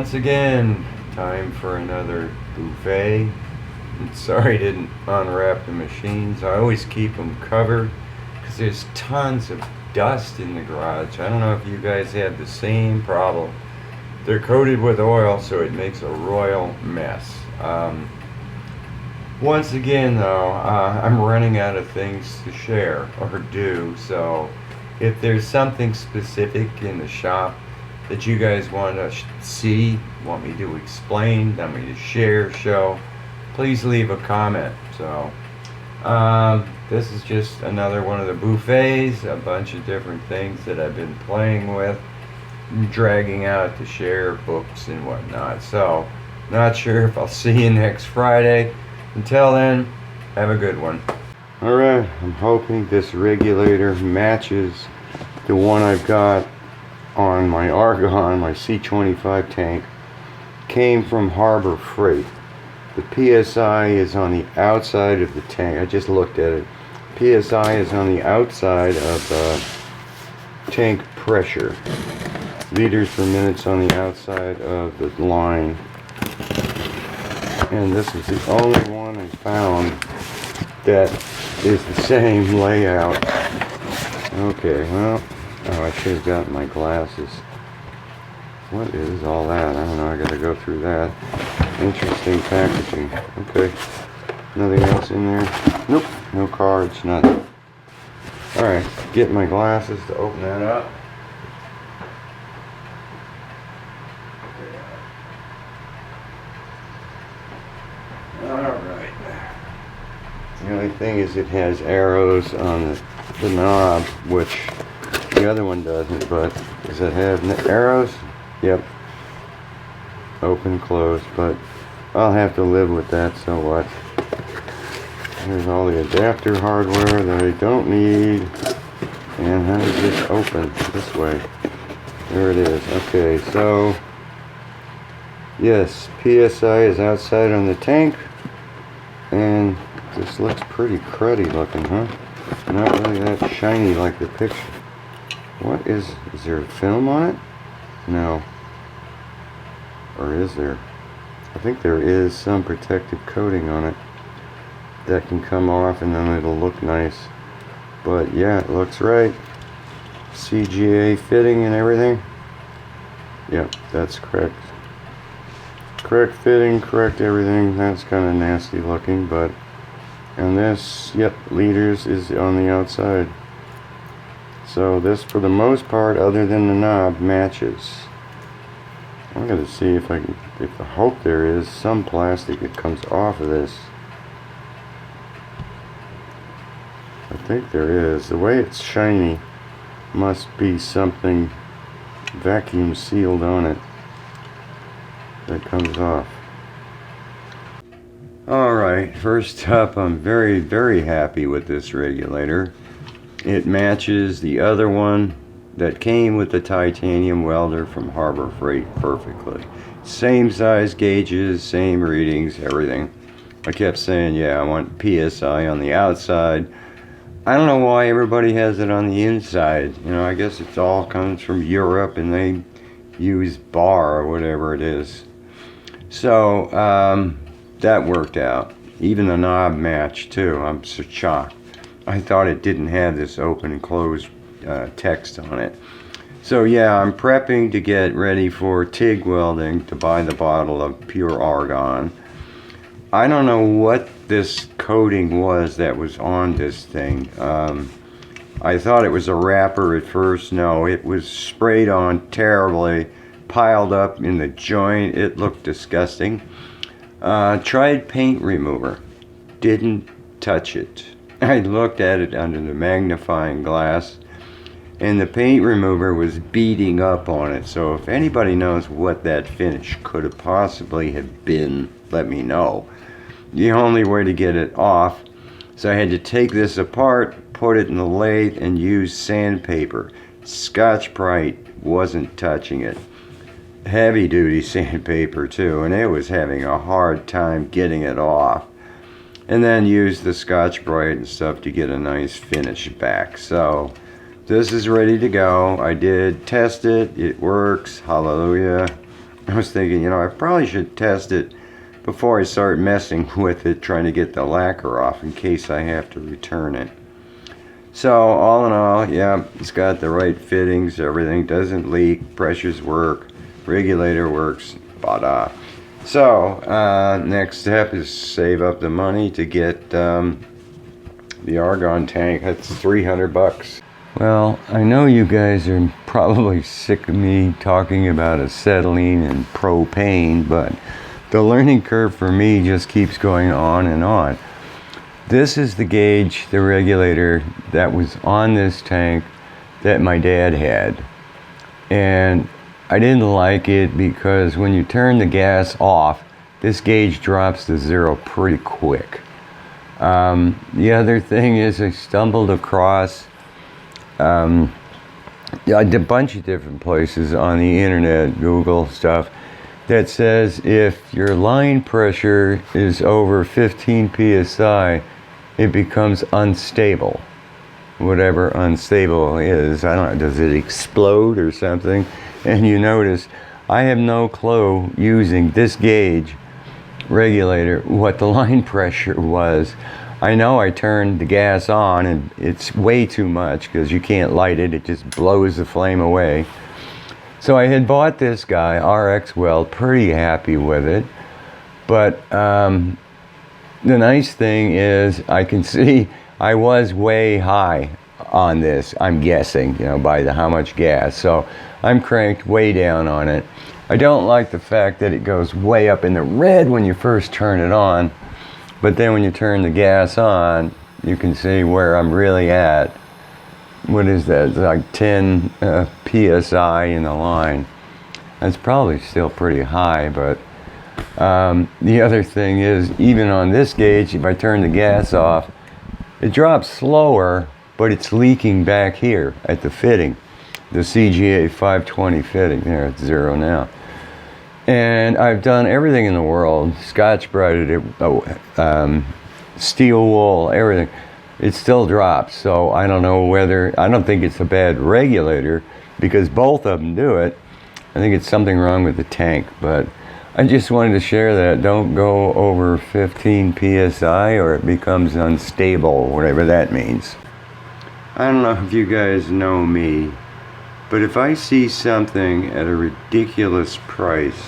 Once again, time for another buffet. I'm sorry I didn't unwrap the machines. I always keep them covered because there's tons of dust in the garage. I don't know if you guys have the same problem. They're coated with oil, so it makes a royal mess. Once again, though, I'm running out of things to share or do, so if there's something specific in the shop that you guys want to see, want me to explain, want me to share, show, please leave a comment. So this is just another one of the buffets, a bunch of different things that I've been playing with, dragging out to share, books and whatnot. So not sure if I'll see you next Friday. Until then, have a good one. Alright, I'm hoping this regulator matches the one I've got on my Argon, my C25 tank. Came from Harbor Freight. The PSI is on the outside of the tank. I just looked at it. PSI is on the outside of the tank pressure. Liters per minute's on the outside of the line. And this is the only one I found that is the same layout. Okay, well, oh, I should have gotten my glasses. What is all that? I don't know, I gotta go through that. Interesting packaging. Okay, nothing else in there? Nope, no cards, nothing. Alright, get my glasses to open that up. Alright. The only thing is it has arrows on the knob, which the other one doesn't, but does it have arrows? Yep. Open, close, but I'll have to live with that, so what? Here's all the adapter hardware that I don't need. And how does this open? This way. There it is. Okay, so yes, PSI is outside on the tank, and this looks pretty cruddy looking, huh? Not really that shiny like the picture. What is there a film on it? No. Or is there? I think there is some protective coating on it that can come off and then it'll look nice. But yeah, it looks right. CGA fitting and everything. Yep, that's correct. Correct fitting, correct everything. That's kind of nasty looking, but and this, yep, liters is on the outside. So this, for the most part, other than the knob, matches. I'm gonna see if I hope there is some plastic that comes off of this. I think there is. The way it's shiny must be something vacuum sealed on it that comes off. Alright, first up, I'm very, very happy with this regulator. It matches the other one that came with the titanium welder from Harbor Freight perfectly. Same size gauges, same readings, everything. I kept saying, yeah, I want PSI on the outside. I don't know why everybody has it on the inside. You know, I guess it's all comes from Europe and they use bar or whatever it is. So, that worked out. Even the knob matched too. I'm so shocked. I thought it didn't have this open and close text on it. So yeah, I'm prepping to get ready for TIG welding to buy the bottle of pure argon. I don't know what this coating was that was on this thing. I thought it was a wrapper at first. No, it was sprayed on terribly, piled up in the joint. It looked disgusting. Tried paint remover, didn't touch it. I looked at it under the magnifying glass and the paint remover was beating up on it. So if anybody knows what that finish could have possibly have been, let me know. The only way to get it off, so I had to take this apart, put it in the lathe and use sandpaper. Scotch-Brite wasn't touching it. Heavy duty sandpaper too, and it was having a hard time getting it off. And then use the Scotch-Brite and stuff to get a nice finish back. So this is ready to go. I did test it. It works. Hallelujah. I was thinking, you know, I probably should test it before I start messing with it, trying to get the lacquer off in case I have to return it. So all in all, yeah, it's got the right fittings, everything doesn't leak, pressures work, regulator works, bada. So next step is save up the money to get the Argon tank. That's $300. Well, I know you guys are probably sick of me talking about acetylene and propane, but the learning curve for me just keeps going on and on. This is the gauge, the regulator that was on this tank that my dad had. And I didn't like it because when you turn the gas off, this gauge drops to zero pretty quick. The other thing is I stumbled across a bunch of different places on the internet, Google stuff, that says if your line pressure is over 15 psi, it becomes unstable. Whatever unstable is, I don't know, does it explode or something? And you notice, I have no clue using this gauge regulator what the line pressure was. I know I turned the gas on and it's way too much because you can't light it, it just blows the flame away. So I had bought this guy, RX Weld, pretty happy with it. But the nice thing is I can see I was way high on this, I'm guessing, you know, by how much gas. So I'm cranked way down on it. I don't like the fact that it goes way up in the red when you first turn it on, but then when you turn the gas on, you can see where I'm really at. What is that? It's like 10 psi in the line. That's probably still pretty high, but the other thing is, even on this gauge, if I turn the gas off, it drops slower, but it's leaking back here at the fitting, the CGA 520 fitting. There, it's zero now. And I've done everything in the world, Scotch-brite it, steel wool, everything. It still drops, so I don't know whether, I don't think it's a bad regulator, because both of them do it. I think it's something wrong with the tank, but I just wanted to share that. Don't go over 15 psi or it becomes unstable, whatever that means. I don't know if you guys know me, but if I see something at a ridiculous price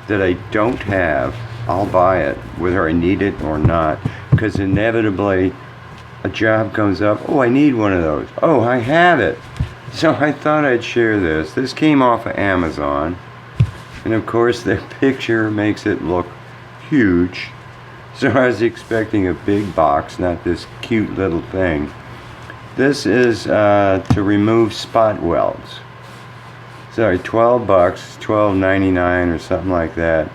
that I don't have, I'll buy it, whether I need it or not, because inevitably a job comes up, oh, I need one of those. Oh, I have it. So I thought I'd share this. This came off of Amazon. And of course the picture makes it look huge. So I was expecting a big box, not this cute little thing. This is to remove spot welds. Sorry, $12, $12.99 or something like that.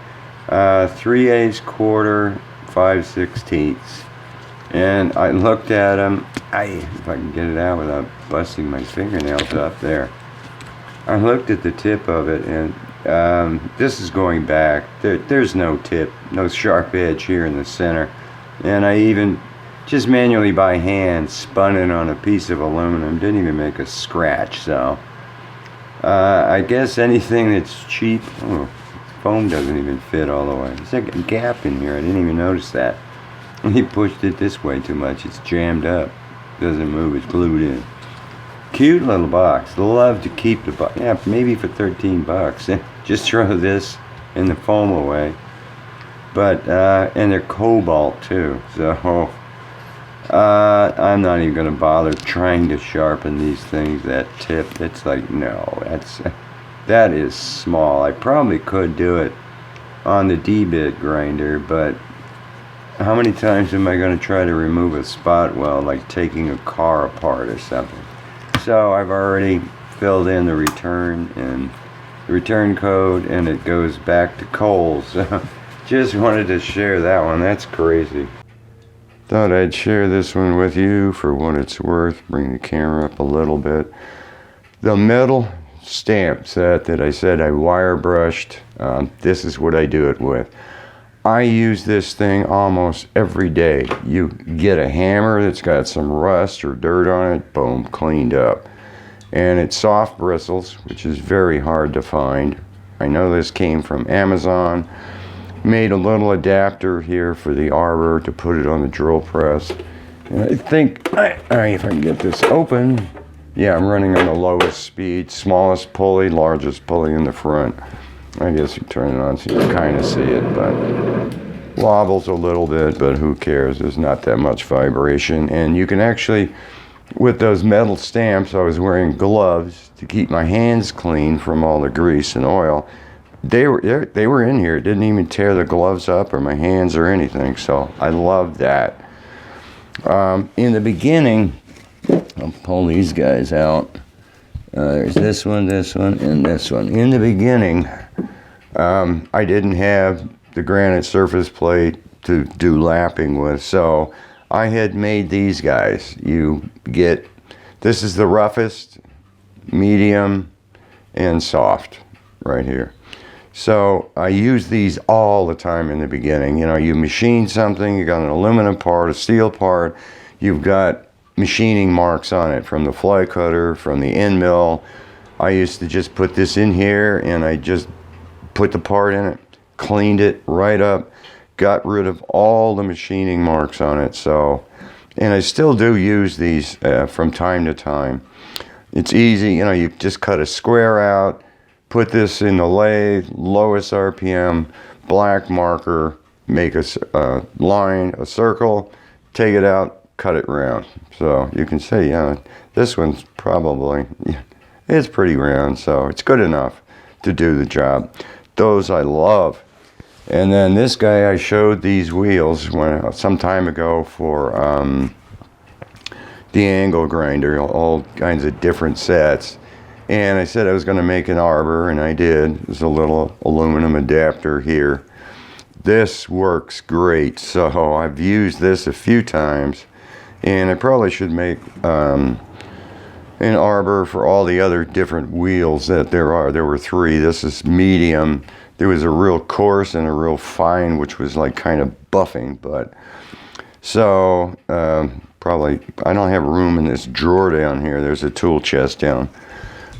3/8 quarter, 5/16. And I looked at them. If I can get it out without busting my fingernails up there. I looked at the tip of it, and this is going back. There's no tip, no sharp edge here in the center. And I even just manually by hand spun it on a piece of aluminum. Didn't even make a scratch. So I guess anything that's cheap. Oh, foam doesn't even fit all the way. There's like a gap in here. I didn't even notice that. He pushed it this way too much. It's jammed up. Doesn't move. It's glued in. Cute little box. Love to keep the box. Yeah, maybe for $13. Just throw this and the foam away. But and they're cobalt too. So I'm not even going to bother trying to sharpen these things. That tip. It's like no. That is small. I probably could do it on the D-bit grinder, but how many times am I going to try to remove a spot weld, like taking a car apart or something? So I've already filled in the return code, and it goes back to Kohl's. So just wanted to share that one. That's crazy. Thought I'd share this one with you for what it's worth. Bring the camera up a little bit. The metal stamp set that I said I wire brushed, this is what I do it with. I use this thing almost every day. You get a hammer that's got some rust or dirt on it, boom, cleaned up. And it's soft bristles, which is very hard to find. I know this came from Amazon. Made a little adapter here for the arbor to put it on the drill press. And I think, if I can get this open, yeah, I'm running on the lowest speed, smallest pulley, largest pulley in the front. I guess you turn it on so you can kind of see it, but wobbles a little bit, but who cares? There's not that much vibration. And you can actually, with those metal stamps, I was wearing gloves to keep my hands clean from all the grease and oil. They were in here. It didn't even tear the gloves up or my hands or anything, so I love that. In the beginning, I'll pull these guys out. There's this one, and this one. In the beginning, I didn't have the granite surface plate to do lapping with, so I had made these guys. This is the roughest, medium, and soft right here. So I use these all the time in the beginning. You know, you machine something, you got an aluminum part, a steel part, you've got machining marks on it from the fly cutter, from the end mill. I used to just put this in here and I just put the part in it, cleaned it right up, got rid of all the machining marks on it. So, and I still do use these from time to time. It's easy, you know, you just cut a square out, put this in the lathe, lowest RPM, black marker, make a line, a circle, take it out, cut it round. So you can see, yeah, this one's probably, it's pretty round, so it's good enough to do the job. Those I love. And then this guy, I showed these wheels some time ago for the angle grinder, all kinds of different sets. And I said I was going to make an arbor, and I did. There's a little aluminum adapter here. This works great, so I've used this a few times, and I probably should make an arbor for all the other different wheels that there are. There were 3. This is medium. There was a real coarse and a real fine, which was like kind of buffing, but so probably I don't have room in this drawer down here. There's a tool chest down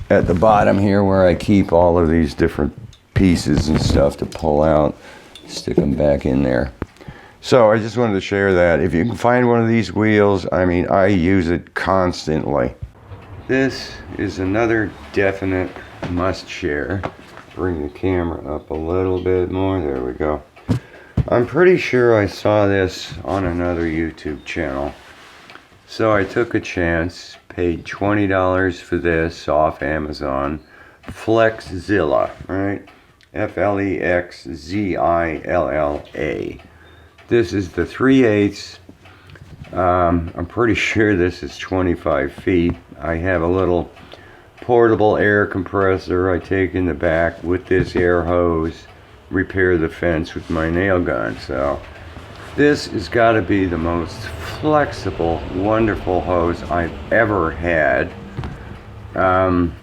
at the bottom here where I keep all of these different pieces and stuff to pull out, stick them back in there. So I just wanted to share that. If you can find one of these wheels, I mean, I use it constantly. This is another definite must share. Bring the camera up a little bit more. There we go. I'm pretty sure I saw this on another YouTube channel. So I took a chance, paid $20 for this off Amazon. Flexzilla, right? Flexzilla. This is the 3/8. I'm pretty sure this is 25 feet. I have a little portable air compressor I take in the back with this air hose, repair the fence with my nail gun. So this has got to be the most flexible, wonderful hose I've ever had. And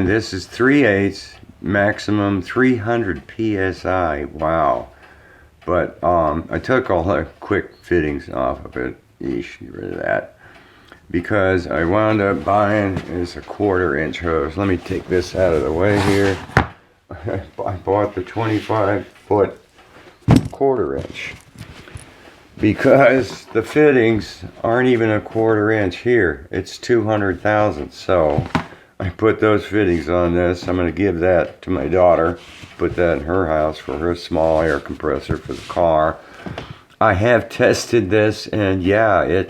this is 3/8, maximum 300 psi. Wow. But I took all the quick fittings off of it. Yeesh, get rid of that. Because I wound up buying is a 1/4 inch hose. Let me take this out of the way here. I bought the 25-foot 1/4 inch because the fittings aren't even a 1/4 inch here. It's 200 thousandths. So I put those fittings on this. I'm going to give that to my daughter, put that in her house for her small air compressor for the car. I have tested this, and yeah,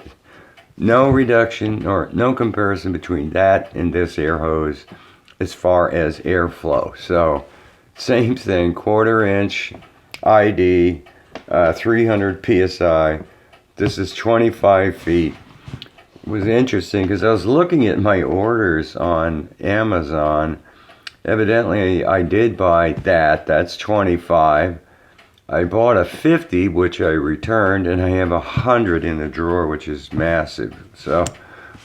no reduction or no comparison between that and this air hose as far as airflow. So same thing, 1/4 inch ID, 300 psi. This is 25 feet. It was interesting because I was looking at my orders on Amazon. Evidently I did buy that. That's 25. I bought a 50, which I returned, and I have 100 in the drawer, which is massive. So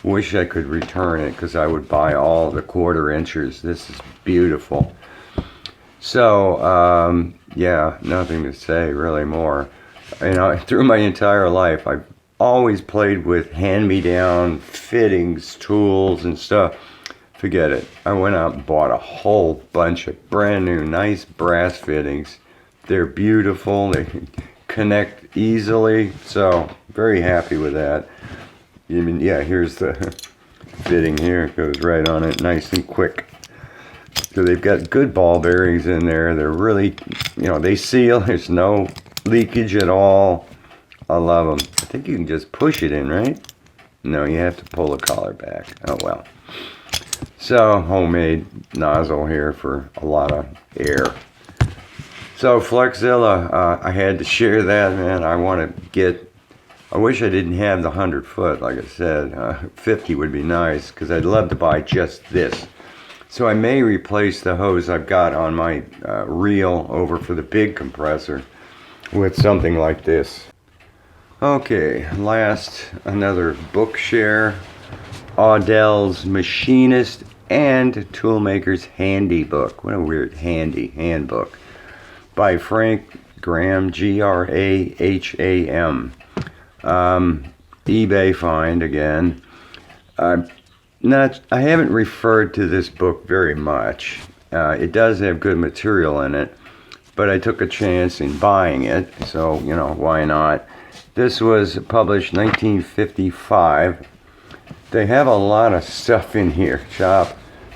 wish I could return it because I would buy all the 1/4 inches. This is beautiful. So yeah, nothing to say really more. You know, through my entire life, I've always played with hand-me-down fittings, tools, and stuff. forget it. I went out and bought a whole bunch of brand new, nice brass fittings. They're beautiful. They connect easily. So, very happy with that. I mean, yeah, here's the fitting here. It goes right on it, nice and quick. So they've got good ball bearings in there. They're really, they seal. There's no leakage at all. I love them. I think you can just push it in, right? No, you have to pull the collar back. Oh, well. So, homemade nozzle here for a lot of air. So, Flexzilla, I had to share that, man. I wish I didn't have the 100 foot, like I said. 50 would be nice, because I'd love to buy just this. So I may replace the hose I've got on my reel over for the big compressor with something like this. Okay, last, another book share. Odell's Machinist and Toolmaker's Handbook. What a weird handbook. By Frank Graham, Graham. eBay find again. I haven't referred to this book very much. It does have good material in it, but I took a chance in buying it, so, why not? This was published 1955. They have a lot of stuff in here. Chop,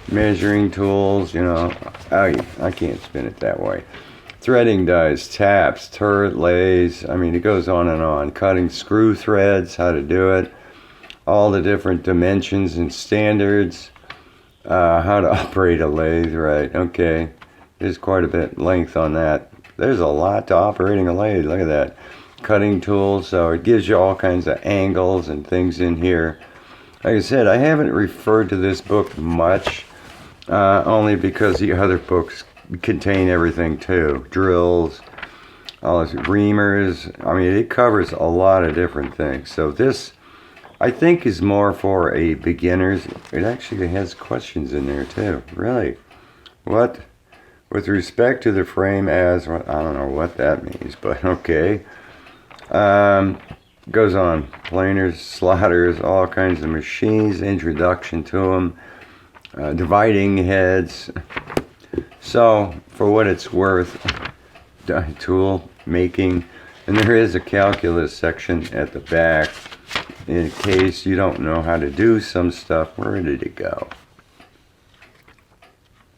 measuring tools, oh, I can't spin it that way. Threading dies, taps, turret lays, it goes on and on. Cutting screw threads, how to do it. All the different dimensions and standards. How to operate a lathe, right, okay. There's quite a bit length on that. There's a lot to operating a lathe, look at that. Cutting tools, so it gives you all kinds of angles and things in here. Like I said, I haven't referred to this book much, only because the other books contain everything too. Drills, all this, reamers, it covers a lot of different things. So this, I think, is more for a beginners. It actually has questions in there too, really. What? With respect to the frame as, I don't know what that means, but okay. Goes on, planers, slotters, all kinds of machines, introduction to them, dividing heads. So, for what it's worth, tool making, and there is a calculus section at the back in case you don't know how to do some stuff. Where did it go?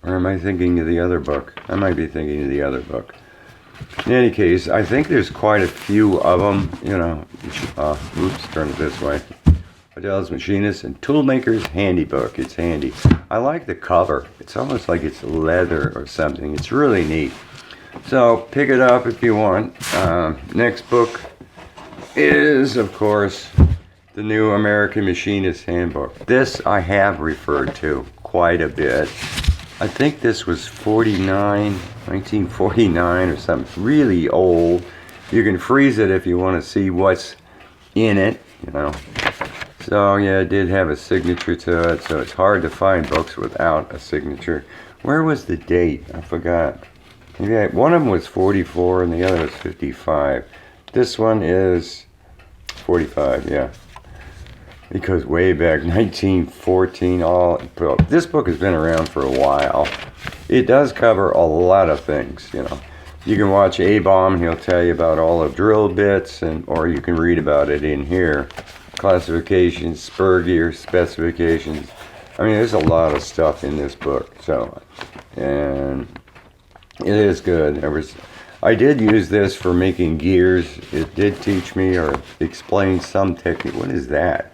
Or am I thinking of the other book? I might be thinking of the other book. In any case, I think there's quite a few of them, oops, turn it this way. Odell's Machinist and Toolmaker's Handbook. It's handy. I like the cover. It's almost like it's leather or something. It's really neat. So, pick it up if you want. Next book is, of course, the new American Machinist Handbook. This I have referred to quite a bit. I think this was 1949 or something, really old. You can freeze it if you want to see what's in it, So yeah, it did have a signature to it, so it's hard to find books without a signature. Where was the date? I forgot. Maybe one of them was 44 and the other was 55. This one is 45, yeah. It goes way back, 1914. This book has been around for a while. It does cover a lot of things, You can watch A-Bomb, and he'll tell you about all the drill bits, or you can read about it in here. Classifications, spur gear, specifications. There's a lot of stuff in this book, and it is good. I did use this for making gears. It did teach me or explain some technique. What is that?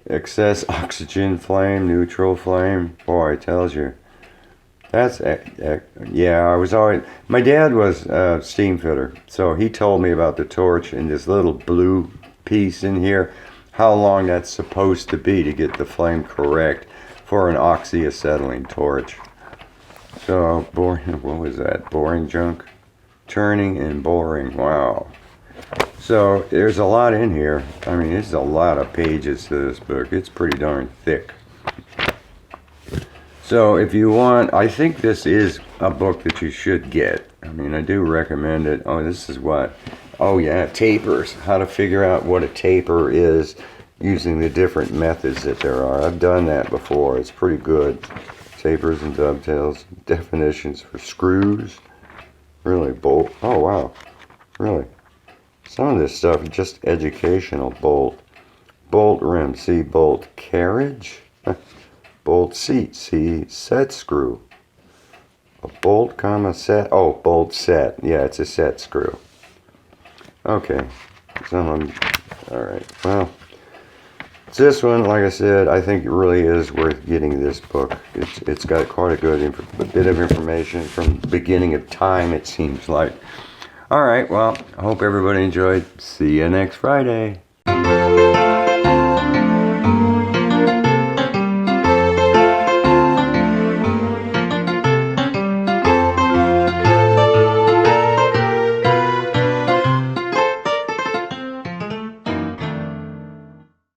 Excess oxygen flame, neutral flame. Boy, it tells you. That's, yeah, my dad was a steam fitter, so he told me about the torch and this little blue piece in here, how long that's supposed to be to get the flame correct for an oxyacetylene torch. So, boring, what was that? Boring junk? Turning and boring, wow. So, there's a lot in here. There's a lot of pages to this book. It's pretty darn thick. So, if you want, I think this is a book that you should get. I do recommend it. Oh, this is what? Oh, yeah, tapers. How to figure out what a taper is. using the different methods that there are. I've done that before. It's pretty good. Tapers and dovetails. Definitions for screws. Really, bolt. Oh, wow. Really. Some of this stuff is just educational. Bolt. Bolt rim. See, bolt carriage. Bolt seat. See, set screw. A bolt, comma, set. Oh, bolt set. Yeah, it's a set screw. Okay. Some of them. Alright. Well, this one, like I said, I think it really is worth getting this book. It's got quite a bit of information from the beginning of time, it seems like. Alright, well, I hope everybody enjoyed. See you next Friday.